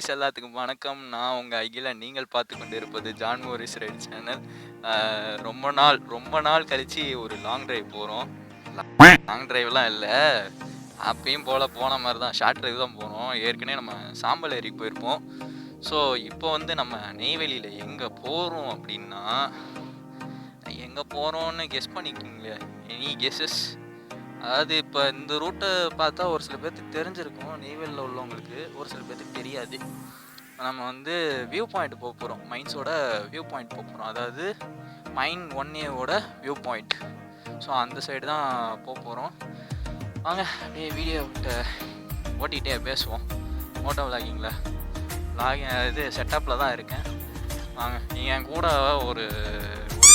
Guys எல்லாத்துக்கும் வணக்கம். நான் உங்கள் அகிலன். நீங்கள் பார்த்து கொண்டு இருப்பது ஜான் மோரிஸ் ரைட் சேனல். ரொம்ப நாள் கழித்து ஒரு லாங் டிரைவ் போகிறோம். லாங் டிரைவ்லாம் இல்லை, அப்பயும் போன மாதிரி தான், ஷார்ட் டிரைவ் தான் போகிறோம். ஏற்கனவே நம்ம சாம்பல் ஏரிக்கு போயிருப்போம். ஸோ இப்போ வந்து நம்ம நெய்வேலியில் எங்கே போகிறோம் அப்படின்னா, எங்கே போகிறோன்னு கெஸ் பண்ணிக்கிங்களே, எனி கெஸ்ஸஸ்? அதாவது இப்போ இந்த ரூட்டை பார்த்தா ஒரு சில பேர்த்துக்கு தெரிஞ்சிருக்கும், நெய்வேலியில் உள்ளவங்களுக்கு ஒரு சில பேர்த்துக்கு தெரியாது. நம்ம வந்து வியூ பாயிண்ட் போக போகிறோம், மைன்ஸோட வியூ பாயிண்ட் போக போகிறோம், அதாவது Mine-1A வியூ பாயிண்ட். ஸோ அந்த சைடு தான் போக போகிறோம். வாங்க அப்படியே வீடியோ ஓட்டிகிட்டே பேசுவோம். மோட்டோ விளாகிங்கில் இது செட்டப்பில் தான் இருக்கேன். வாங்க, நீங்கள் என் கூட ஒரு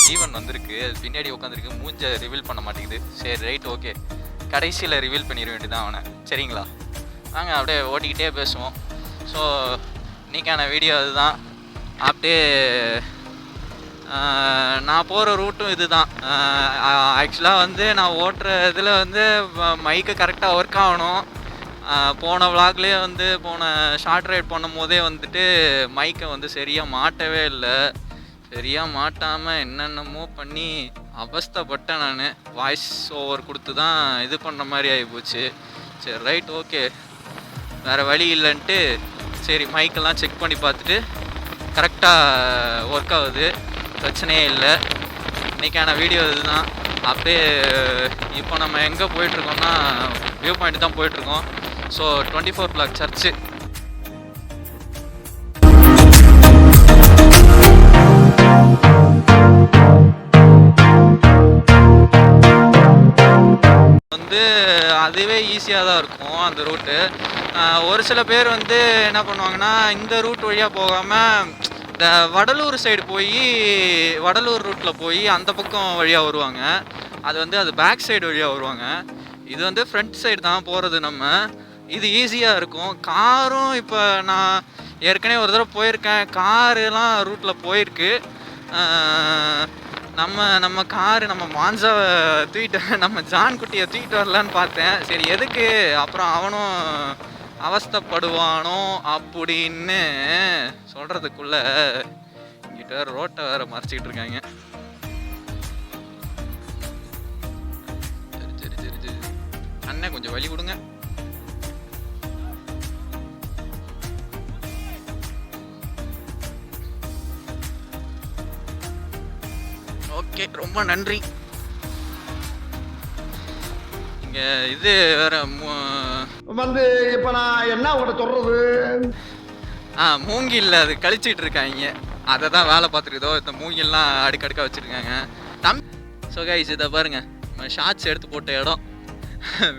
ஜீவன் வந்திருக்கு, அது பின்னாடி உட்காந்துருக்கு, மூஞ்சை ரிவீல் பண்ண மாட்டேங்குது. சரி ரைட், ஓகே, கடைசியில் ரிவீல் பண்ணிட வேண்டியதான் அவனை, சரிங்களா? வாங்க அப்படியே ஓட்டிக்கிட்டே பேசுவோம். ஸோ இன்றைக்கான வீடியோ அதுதான். அப்படியே நான் போகிற ரூட்டும் இது தான். ஆக்சுவலாக வந்து நான் ஓட்டுற இதில் வந்து மைக்கு கரெக்டாக ஒர்க் ஆகணும். போன விளாக்லேயே வந்து போன ஷார்ட் ரைட் பண்ணும் போதே வந்துட்டு மைக்கை வந்து சரியாக மாட்டவே இல்லை. சரியாக மாட்டாமல் என்னென்னமோ பண்ணி அவஸ்தைப்பட்டேன். நான் வாய்ஸ் ஓவர் கொடுத்து தான் இது பண்ண மாதிரி ஆகிப்போச்சு. சரி ரைட், ஓகே, வேறு வழி இல்லைன்ட்டு சரி மைக்கெல்லாம் செக் பண்ணி பார்த்துட்டு கரெக்டாக ஒர்க் ஆகுது, பிரச்சனையே இல்லை. இன்றைக்கான வீடியோ இதுதான். அப்படியே இப்போ நம்ம எங்கே போயிட்டுருக்கோம்னா வியூ பாயிண்ட் தான் போயிட்டுருக்கோம். So 24 block church. வந்து அதுவே ஈஸியாக தான் இருக்கும் அந்த ரூட்டு. ஒரு சில பேர் வந்து என்ன பண்ணுவாங்கன்னா, இந்த ரூட் வழியாக போகாமல் இந்த வடலூர் சைடு போய் வடலூர் ரூட்டில் போய் அந்த பக்கம் வழியாக வருவாங்க. அது பேக் சைடு வழியாக வருவாங்க. இது வந்து ஃப்ரண்ட் சைடு தான் போகிறது. நம்ம இது ஈஸியாக இருக்கும். காரும் இப்போ நான் ஏற்கனவே ஒரு தடவை போயிருக்கேன், காருலாம் ரூட்டில் போயிருக்கு. நம்ம காரு நம்ம மான்சாவை தூக்கிட்டு, நம்ம ஜான் குட்டியை தூக்கிட்டு வரலான்னு பார்த்தேன். சரி எதுக்கு அப்புறம் அவனும் அவஸ்தைப்படுவானோ அப்படின்னு சொல்கிறதுக்குள்ளே இங்கிட்ட வேறு ரோட்டை வேறு மறைச்சிக்கிட்டு இருக்காங்க. சரி அண்ணன் கொஞ்சம் வழி கொடுங்க. ஓகே, ரொம்ப நன்றி. இங்கே இது வேற வந்து இப்போ நான் என்ன உங்கள்கிட்ட சொல்கிறது, மூங்கில் அது கழிச்சிட்டு இருக்காங்க. அதை தான் வேலை பார்த்துருக்கதோ, இந்த மூங்கில்லாம் அடுக்கடுக்காக வச்சுருக்காங்க. ஸோ கைஸ், இதை பாருங்கள், நம்ம ஷார்ட்ஸ் எடுத்து போட்ட இடம்.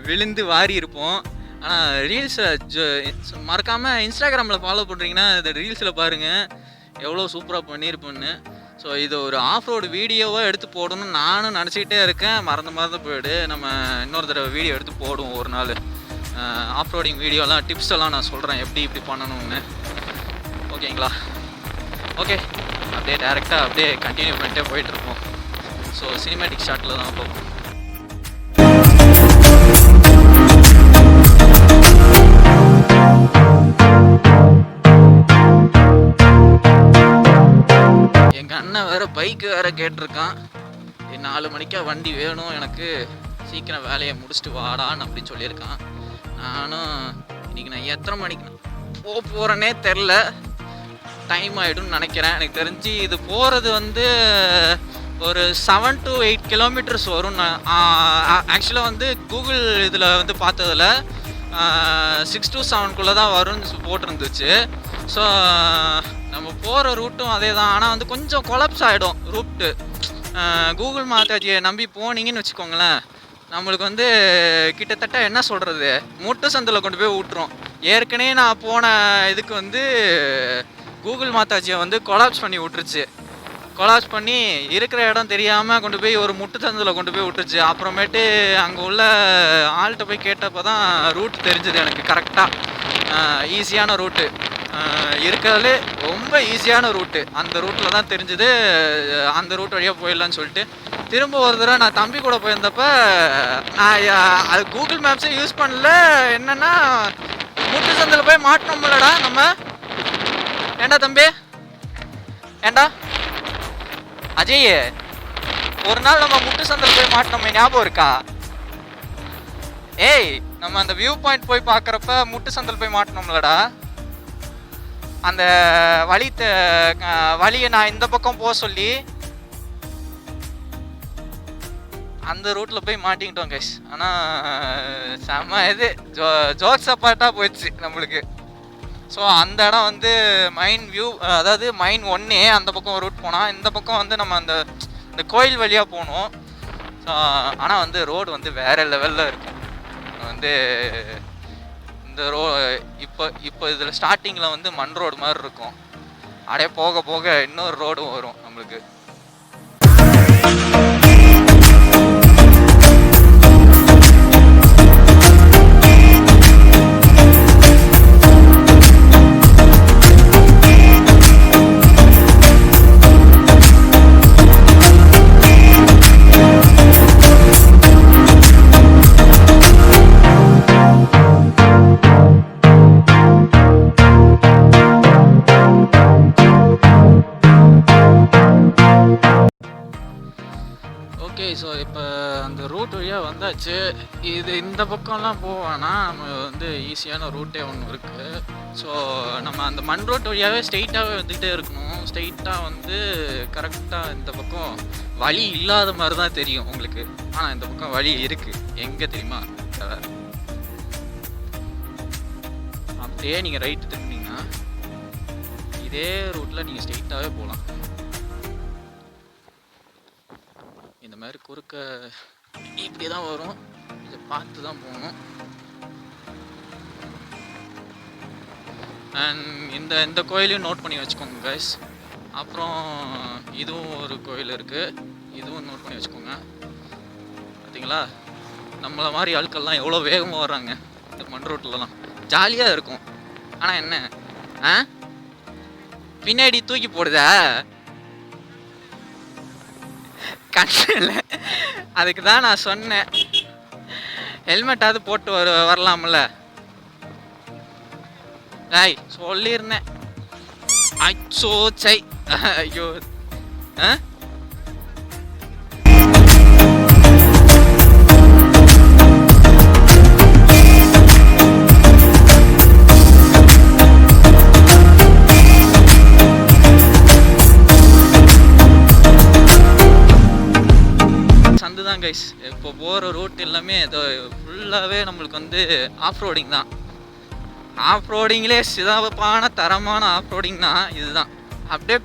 விழுந்து வாரி இருப்போம். ஆனால் ரீல்ஸில் மறக்காமல் இன்ஸ்டாகிராமில் ஃபாலோ பண்ணுறீங்கன்னா இந்த ரீல்ஸில் பாருங்கள் எவ்வளோ சூப்பராக பண்ணியிருப்போன்னு. ஸோ இது ஒரு ஆஃப் ரோடு வீடியோவாக எடுத்து போடணும்னு நானும் நினச்சிக்கிட்டே இருக்கேன். மறந்து போயிடு. நம்ம இன்னொரு தடவை வீடியோ எடுத்து போடுவோம் ஒரு நாள். ஆஃப் ரோடிங் வீடியோலாம் டிப்ஸ் எல்லாம் நான் சொல்கிறேன் எப்படி பண்ணணும்னு. ஓகேங்களா? ஓகே, அப்படியே டேரெக்டாக அப்படியே கண்டினியூ பண்ணிட்டே போயிட்டுருப்போம். ஸோ சினிமேட்டிக் ஷாட்டில் தான் போகும். எங்கள் அண்ணன் வேறு பைக்கு வேறு கேட்டிருக்கான். 4 மணிக்கா வண்டி வேணும் எனக்கு, சீக்கிரம் வேலையை முடிச்சுட்டு வாடான்னு அப்படி சொல்லியிருக்கான். நானும் இன்றைக்கி நான் எத்தனை மணிக்கு போகிறேன்னே தெரில, டைம் ஆகிடும்னு நினைக்கிறேன். எனக்கு தெரிஞ்சு இது போகிறது வந்து ஒரு 7 to 8 கிலோமீட்டர்ஸ் வரும். ஆக்சுவலாக வந்து கூகுள் இதில் வந்து பார்த்ததில் 6 to 7 தான் வரும்னு போட்டிருந்துச்சு. ஸோ நம்ம போகிற ரூட்டும் அதே தான். ஆனால் வந்து கொஞ்சம் கொலாப்ஸ் ஆகிடும் ரூட்டு. கூகுள் மாதாஜியை நம்பி போனீங்கன்னு வச்சுக்கோங்களேன், நம்மளுக்கு வந்து கிட்டத்தட்ட என்ன சொல்கிறது, முட்டு சந்தில் கொண்டு போய் விட்டுரும். ஏற்கனவே நான் போன இதுக்கு வந்து கூகுள் மாதாஜியை வந்து கொலாப்ஸ் பண்ணி விட்டுருச்சு. கொலாப்ஸ் பண்ணி இருக்கிற இடம் தெரியாமல் கொண்டு போய் ஒரு முட்டு சந்தில் கொண்டு போய் விட்டுருச்சு. அப்புறமேட்டு அங்கே உள்ள ஆள்கிட்ட போய் கேட்டப்போ தான் ரூட் தெரிஞ்சுது எனக்கு கரெக்டாக. ஈஸியான ரூட்டு இருக்கிறதுலே ரொம்ப ஈஸியான ரூட்டு அந்த ரூட்டில் தான் தெரிஞ்சுது. அந்த ரூட் வழியாக போயிடலான்னு சொல்லிட்டு திரும்ப ஒரு தடவை நான் தம்பி கூட போயிருந்தப்போ நான் அது கூகுள் மேப்ஸே யூஸ் பண்ணல. என்னென்னா முட்டு சந்தில் போய் மாட்டினோம்லடா நம்ம, ஏண்டா தம்பி, ஏண்டா அஜய், ஒரு நாள் நம்ம முட்டு சந்தில் போய் மாட்டினோமே ஞாபகம் இருக்கா? ஏய், நம்ம அந்த வியூ பாயிண்ட் போய் பார்க்குறப்ப முட்டு சந்தில் போய் மாட்டினோம்லடா. அந்த வழியை நான் இந்த பக்கம் போக சொல்லி அந்த ரூட்டில் போய் மாட்டிக்கிட்டோம் கைஸ். ஆனால் செம்ம இது ஜோக்ஸ் அப்பார்ட்டாக போயிடுச்சு நம்மளுக்கு. ஸோ அந்த இடம் வந்து மைன் வியூ, அதாவது Mine-1A அந்த பக்கம் ரூட் போனால், இந்த பக்கம் வந்து நம்ம இந்த கோயில் வழியாக போகணும். ஸோ ஆனால் வந்து ரோடு வந்து வேறு லெவலில் இருக்கும். வந்து இந்த இப்போ இதில் ஸ்டார்டிங்கில் வந்து மண் ரோடு மாதிரி இருக்கும். அப்படியே போக போக இன்னொரு ரோடும் வரும் நம்மளுக்கு. ஓகே, ஸோ இப்போ அந்த ரூட் வழியாக வந்தாச்சு. இந்த பக்கம்லாம் போவானா நம்ம வந்து ஈஸியான ரூட்டே ஒன்று இருக்குது. ஸோ நம்ம அந்த மண் ரோட் வழியாகவே ஸ்ட்ரெயிட்டாகவே வந்துக்கிட்டே இருக்கணும். ஸ்ட்ரெயிட்டாக வந்து கரெக்டாக இந்த பக்கம் வழி இல்லாத மாதிரி தான் தெரியும் உங்களுக்கு. ஆனால் இந்த பக்கம் வழி இருக்குது. எங்கே தெரியுமா? அப்படியே நீங்கள் ரைட்டு திரும்பினீங்கன்னா இதே ரூட்டில் நீங்கள் ஸ்ட்ரெயிட்டாகவே போகலாம். இந்த மாதிரி குறுக்க இப்படி தான் வரும். இதை பார்த்து தான் போகணும். அண்ட் இந்த கோயிலையும் நோட் பண்ணி வச்சுக்கோங்க கைஸ். அப்புறம் இதுவும் ஒரு கோயில் இருக்குது, இதுவும் நோட் பண்ணி வச்சுக்கோங்க. பார்த்தீங்களா, நம்மளை மாதிரி ஆட்கள்லாம் எவ்வளோ வேகமாக வர்றாங்க இந்த மண் ரோட்லலாம். ஜாலியாக இருக்கும். ஆனால் என்ன பின்னாடி தூக்கி போடுதா கண்ணில்? அதுக்கு தான் நான் சொன்னேன், ஹெல்மெட்டாவது போட்டு வரலாம்ல. ஐய் சொல்லியிருந்தேன். அச்சோ சை, ஐயோ. சந்துதான் கைஸ். இப்போ போகிற ரூட் எல்லாமே ஃபுல்லாகவே நம்மளுக்கு வந்து ஆஃப் ரோடிங் தான். ஆஃப் ரோடிங்லேயே சிதாப்பான தரமான ஆஃப் ரோடிங் தான் இதுதான். அப்படியே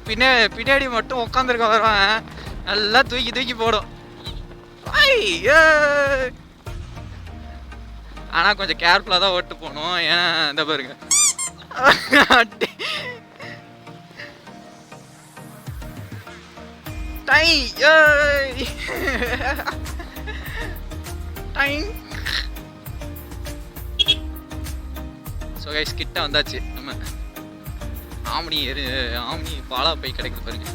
பின்னாடி மட்டும் உட்காந்துருக்க வருவேன், நல்லா தூக்கி போடும். ஆனால் கொஞ்சம் கேர்ஃபுல்லாக தான் ஓட்டு போகணும். ஏன்னா இந்த பாருங்க, ஸோ கைஸ் கிட்ட வந்தாச்சு. நம்ம ஆம்னி பாலா போய் கிடைக்குது பாருங்க.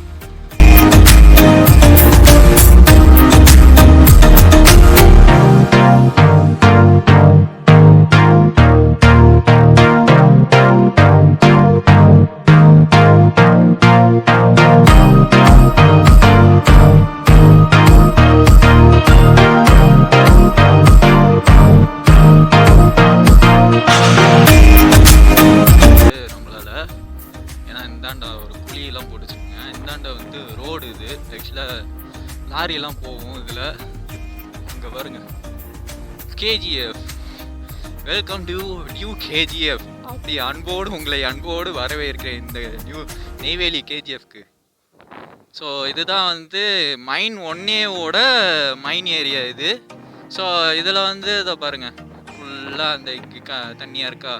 லாரியெல்லாம் போகும் இதில். அங்கே பாருங்க KGF, welcome to new KGF. அப்படி உங்களை அன்போடு வரவேற்கிறேன் இந்த நெய்வேலி KGFக்கு. ஸோ இதுதான் வந்து Mine-1A மைன் ஏரியா இது. ஸோ இதில் வந்து இதை பாருங்கள், ஃபுல்லாக அந்த தண்ணியாக இருக்கா,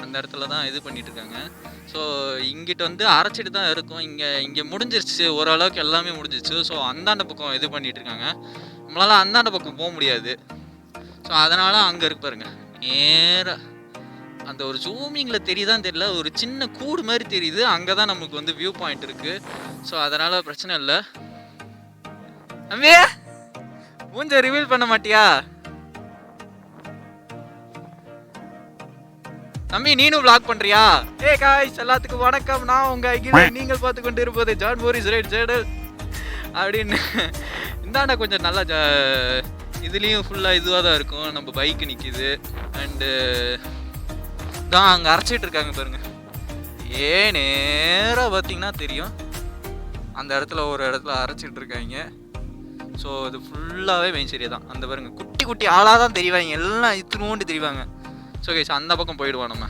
அந்த இடத்துல தான் இது பண்ணிகிட்ருக்காங்க. ஸோ இங்கிட்ட வந்து அரைச்சிட்டு தான் இருக்கும். இங்கே முடிஞ்சிருச்சு, ஓரளவுக்கு எல்லாமே முடிஞ்சிருச்சு. ஸோ அந்தாண்ட பக்கம் இது பண்ணிகிட்ருக்காங்க. நம்மளால் அந்தாண்ட பக்கம் போக முடியாது. ஸோ அதனால் அங்கே இருக்கு பாருங்க, நேராக அந்த ஒரு ஜூமிங்கில் தெரியுதான்னு தெரியல, ஒரு சின்ன கூடு மாதிரி தெரியுது. அங்கே தான் நமக்கு வந்து வியூ பாயிண்ட் இருக்குது. ஸோ அதனால் பிரச்சனை இல்லை. அம்மே மூஞ்ச ரிவீல் பண்ண மாட்டியா? தம்பி நீனும் vlog பண்றியா? ஏ காய்ஸ் எல்லாத்துக்கும் வணக்கம். நான் உங்க அகிலன். நீங்கள் பார்த்து கொண்டு இருப்பது ஜான் மோரிஸ் ரைட் சேனல் அப்படின்னு. இந்தாண்ட கொஞ்சம் நல்லா இதுலேயும் ஃபுல்லாக இதுவாக தான் இருக்கும். நம்ம பைக்கு நிற்கிது அண்டு தான் அங்கே அரைச்சிட்டு இருக்காங்க பாருங்க. நேராக பார்த்தீங்கன்னா தெரியும் அந்த இடத்துல ஒரு இடத்துல அரைச்சிட்டு இருக்காங்க. ஸோ இது ஃபுல்லாகவே மெயின் சரியா தான். அந்த பாருங்க குட்டி குட்டி ஆளாக தான் தெரிவாங்க, எல்லாம் இத்தினோண்டு தெரிவாங்க. ஸோ கைஸ் அந்த பக்கம் போயிடுவோம் நம்ம.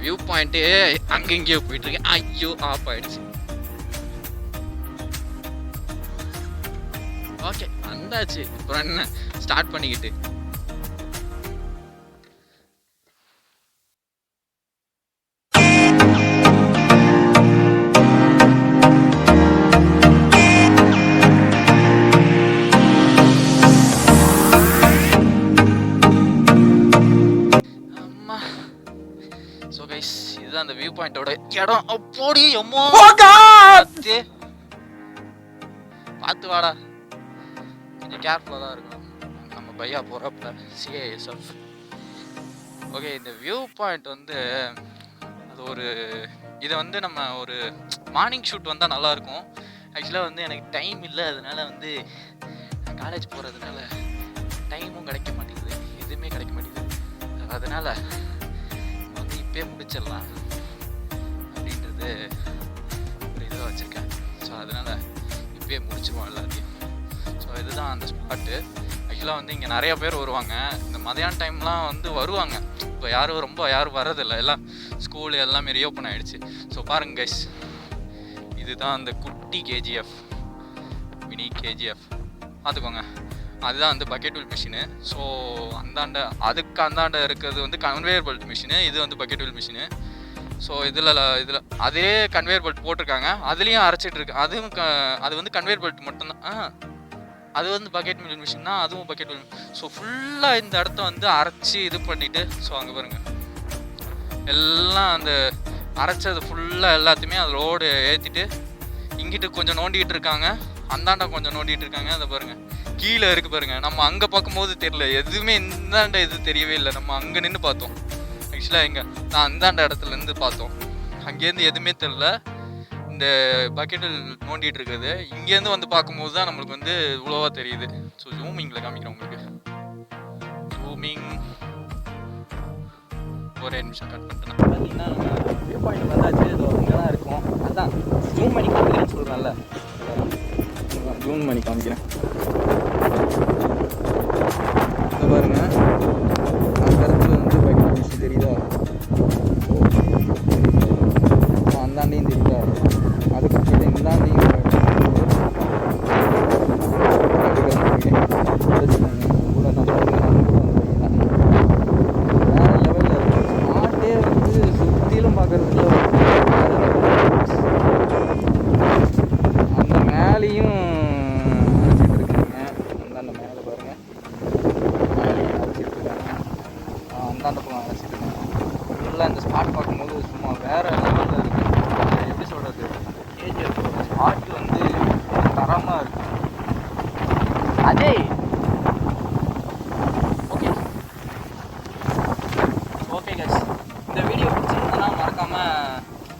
வியூ பாயிண்ட்டு அங்கெங்கேயோ போயிட்டு இருக்கேன். ஐயோ ஆஃப் ஆயிடுச்சு. ஓகே வந்தாச்சு. அப்புறம் என்ன ஸ்டார்ட் பண்ணிக்கிட்டு இதுதான் அந்த வியூ பாயிண்டோட இடம். அப்போடி அம்மா பார்த்து வாடா, கொஞ்சம் கேர்ஃபுல்லாக தான் இருக்கும் நம்ம பையா போகிறப்ப. சிஏஎஸ்எஃப். ஓகே இந்த வியூ பாயிண்ட் வந்து அது ஒரு இதை வந்து நம்ம ஒரு மார்னிங் ஷூட் வந்தால் நல்லாயிருக்கும். ஆக்சுவலாக வந்து எனக்கு டைம் இல்லை, அதனால வந்து காலேஜ் போகிறதுனால டைமும் கிடைக்க மாட்டேங்குது, எதுவுமே கிடைக்க மாட்டேங்குது. அதனால் வந்து இப்போயே முடிச்சிடலாம் அப்படின்றது ஒரு இதாக வச்சுருக்கேன். ஸோ அதனால் இப்போயே முடிச்சிடுவோம் எல்லாத்தையும். ஸோ இதுதான் அந்த ஸ்பாட்டு. ஆக்சுவலாக வந்து இங்கே நிறைய பேர் வருவாங்க. இந்த மதியான டைம்லாம் வந்து வருவாங்க. இப்போ யாரும் வரதில்லை, எல்லாம் ஸ்கூலு எல்லாமே ரீஓப்பன் ஆகிடுச்சு. ஸோ பாருங்க கைஸ், இதுதான் அந்த குட்டி கேஜிஎஃப், மினி கேஜிஎஃப் பார்த்துக்கோங்க. அதுதான் வந்து பக்கெட் வீல் மிஷினு. ஸோ அந்தாண்ட இருக்கிறது வந்து கன்வேயர் பெல்ட் மிஷினு, இது வந்து பக்கெட் வீல் மிஷினு. ஸோ இதில் அதே கன்வேயர் பெல்ட் போட்டிருக்காங்க, அதுலேயும் அரைச்சிட்டு இருக்கு. அது வந்து கன்வேயர் பெல்ட் மட்டும்தான். அது வந்து பக்கெட் வீல் மிஷின் தான், அதுவும் பக்கெட் வீல். ஸோ ஃபுல்லாக இந்த இடத்த வந்து அரைச்சி இது பண்ணிவிட்டு, ஸோ அங்கே பாருங்கள் எல்லாம் அந்த அரைச்சது ஃபுல்லாக எல்லாத்தையுமே அது ரோடு ஏற்றிட்டு இங்கிட்டு கொஞ்சம் நோண்டிகிட்டு இருக்காங்க, அந்தாண்டா கொஞ்சம் நோண்டிகிட்டு இருக்காங்க. அதை பாருங்கள் கீழே இருக்குது பாருங்கள். நம்ம அங்கே பார்க்கும்போது தெரியல, எதுவுமே இந்தாண்ட இது தெரியவே இல்லை. நம்ம அங்கே நின்று பார்த்தோம். ஆக்சுவலாக நான் அந்தாண்ட இடத்துலேருந்து பார்த்தோம், அங்கேருந்து எதுவுமே தெரில. இந்த பக்கெட்டில் நோண்டிகிட்டு இருக்குது இங்கேருந்து வந்து பார்க்கும்போது தான் நம்மளுக்கு வந்து இவ்வளோவா தெரியுது. ஸோ ஜூமிங்கில் காமிக்கிறேன் உங்களுக்கு. ஜூமிங் ஒரே நிமிஷம் கட் பண்ணிட்டேன். பார்த்தீங்கன்னா வியூ பாயிண்ட் வந்தாச்சு, இது இங்கே தான் இருக்கும். அதுதான் ஜூம் பண்ணி காமிக்கிறேன்னு சொல்கிறேன்ல, ஜூம் பண்ணி காமிக்கிறேன். இது பாருங்க, அந்த இடத்துல வந்து பக்கெட் மிஷின் தெரியுதா, அந்தாண்டையும் தெரியுதா, அதுக்கு கீழே இந்தாண்டையும் வேறு லெவலில் இருக்கும். ஸ்பாட்டே வந்து சுற்றிலும் பார்க்குறதுல அந்த மேலேயும் அரைச்சிட்டு இருக்காங்க. அந்தாண்ட மேலே பாருங்கள், மேலேயும் அரைச்சிட்டு இருக்காங்க, அந்தாண்ட பக்கம் அரைச்சிட்டு இருக்காங்க. ஃபுல்லாக இந்த ஸ்பாட் பார்க்கும்போது சும்மா வேறு லெவலில் இருக்குது. எப்படி சொல்கிறது, கேஜிஎஃப் ஸ்பாட் வந்து தரமாக இருக்குது. அதே ஓகே கைஸ், இந்த வீடியோ பிடிச்சிருந்ததுன்னா மறக்காமல்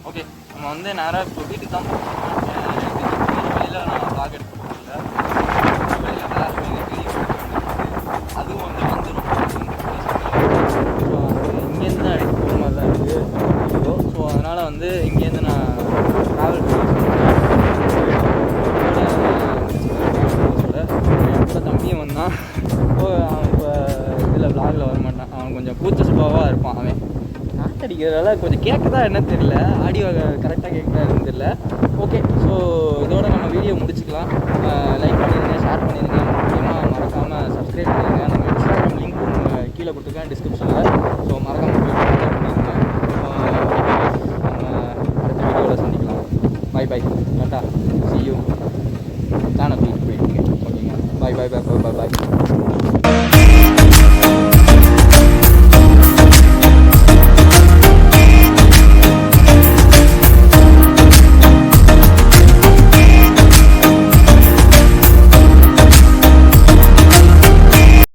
ஓகே நம்ம வந்து நேராக இப்போ வீட்டுக்கு தான் போகிறோம். வழியில் நான் vlog எடுக்க போகிறதில்ல, வழியில் வேறு வீடியோ அதுவும் இருந்தான். அவன் இப்போ இதில் விளாகில் வர மாட்டான். அவன் கொஞ்சம் கூச்ச சுபாவாக இருப்பான். அவன் காத்தடிக்கிறதால கொஞ்சம் கேட்குதா என்ன தெரியல, ஆடியோ கரெக்டாக கேட்குதான்னு தெரியல. ஓகே, ஸோ இதோட நம்ம வீடியோ முடிச்சுக்கலாம். லைக் பண்ணிடுங்க, ஷேர் பண்ணிடுங்க, முக்கியமாக மறக்காமல் சப்ஸ்கிரைப் பண்ணிடுங்க. நம்ம இன்ஸ்டாகிராம் லிங்க் கீழே கொடுத்துருக்கேன் டிஸ்கிரிப்ஷனில். ஸோ மறக்காமல் போய் ஃபாலோ பண்ணிடுங்க. நம்ம அடுத்த வீடியோவில் சந்திக்கலாம். பை பை, டாட்டா, see you. சேனல் போயிட்டு போயிட்டுங்க. ஓகேங்க, bye bye bye bye bye by.